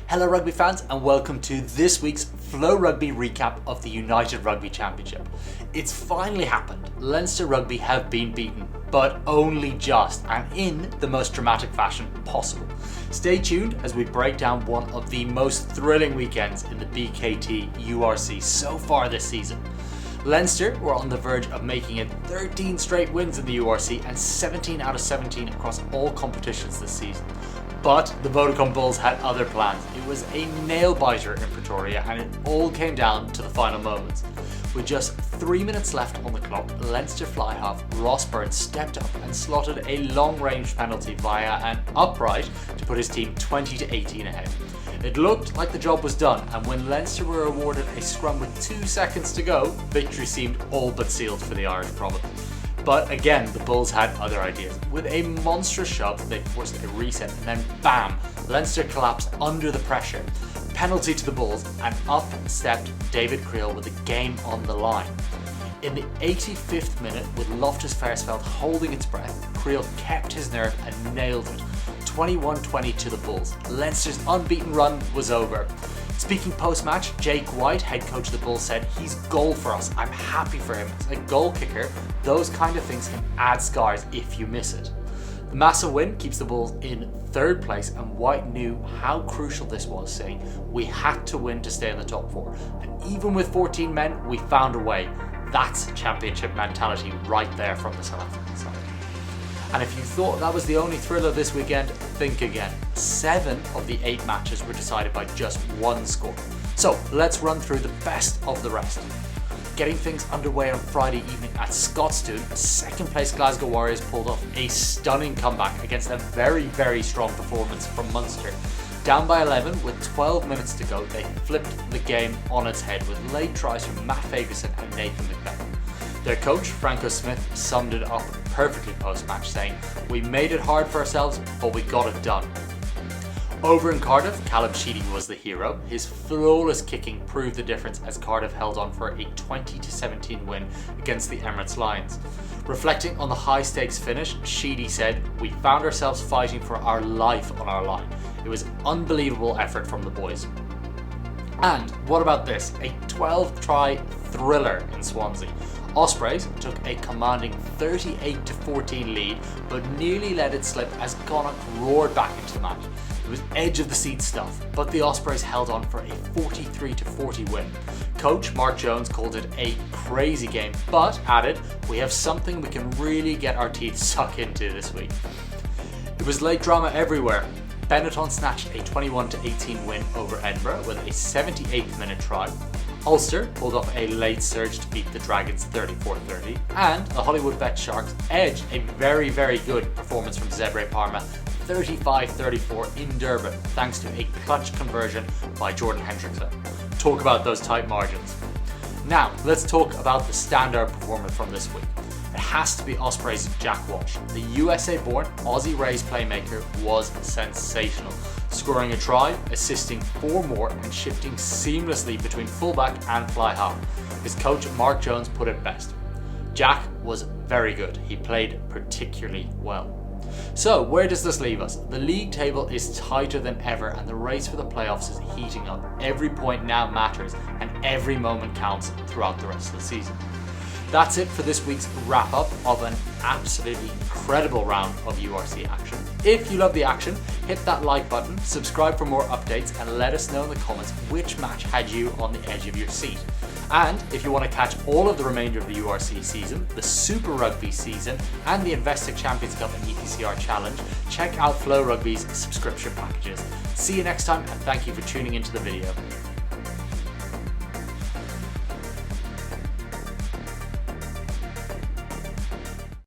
Hello rugby fans and welcome to this week's FloRugby recap of the United Rugby Championship. It's finally happened. Leinster Rugby have been beaten, but only just and in the most dramatic fashion possible. Stay tuned as we break down one of the most thrilling weekends in the BKT URC so far this season. Leinster were on the verge of making it 13 straight wins in the URC and 17 out of 17 across all competitions this season. But the Vodacom Bulls had other plans. It was a nail-biter in Pretoria and it all came down to the final moments. With just 3 minutes left on the clock, Leinster fly half Ross Byrne stepped up and slotted a long-range penalty via an upright to put his team 20-18 ahead. It looked like the job was done, and when Leinster were awarded a scrum with 2 seconds to go, victory seemed all but sealed for the Irish Province. But again, the Bulls had other ideas. With a monstrous shove, they forced a reset and then bam, Leinster collapsed under the pressure. Penalty to the Bulls, and up stepped David Kriel with the game on the line. In the 85th minute, with Loftus-Versfeld holding its breath, Kriel kept his nerve and nailed it. 21-20 to the Bulls. Leinster's unbeaten run was over. Speaking post-match, Jake White, head coach of the Bulls, said, "He's goal for us. I'm happy for him. As a goal kicker, those kind of things can add scars if you miss it." The massive win keeps the Bulls in third place, and White knew how crucial this was, saying, "We had to win to stay in the top four. And even with 14 men, we found a way." That's championship mentality right there from the South African side. And if you thought that was the only thriller this weekend, think again. 7 of the 8 matches were decided by just one score. So let's run through the best of the rest. Getting things underway on Friday evening at Scotstoun, second place Glasgow Warriors pulled off a stunning comeback against a very, very strong performance from Munster. Down by 11 with 12 minutes to go, they flipped the game on its head with late tries from Matt Fagerson and Nathan McBeth. Their coach, Franco Smith, summed it up perfectly post-match, saying, "We made it hard for ourselves, but we got it done." Over in Cardiff, Callum Sheedy was the hero. His flawless kicking proved the difference as Cardiff held on for a 20-17 win against the Emirates Lions. Reflecting on the high-stakes finish, Sheedy said, "We found ourselves fighting for our life on our line. It was an unbelievable effort from the boys." And what about this? A 12-try thriller in Swansea. Ospreys took a commanding 38-14 lead, but nearly let it slip as Connacht roared back into the match. It was edge of the seat stuff, but the Ospreys held on for a 43-40 win. Coach Mark Jones called it a crazy game, but added, "We have something we can really get our teeth suck into this week." It was late drama everywhere. Benetton snatched a 21-18 win over Edinburgh with a 78th minute try. Ulster pulled off a late surge to beat the Dragons 34-30, and the Hollywood Bet Sharks edged a very, very good performance from Zebre Parma 35-34 in Durban, thanks to a clutch conversion by Jordan Hendrickson. Talk about those tight margins. Now, let's talk about the standout performance from this week. It has to be Ospreys' Jack Walsh. The USA-born Aussie raised playmaker was sensational, scoring a try, assisting 4 more and shifting seamlessly between fullback and fly half. His coach Mark Jones put it best. Jack was very good. He played particularly well. So where does this leave us? The league table is tighter than ever and the race for the playoffs is heating up. Every point now matters and every moment counts throughout the rest of the season. That's it for this week's wrap-up of an absolutely incredible round of URC action. If you love the action, hit that like button, subscribe for more updates, and let us know in the comments which match had you on the edge of your seat. And if you want to catch all of the remainder of the URC season, the Super Rugby season, and the Investec Champions Cup and EPCR Challenge, check out FloRugby's subscription packages. See you next time, and thank you for tuning into the video.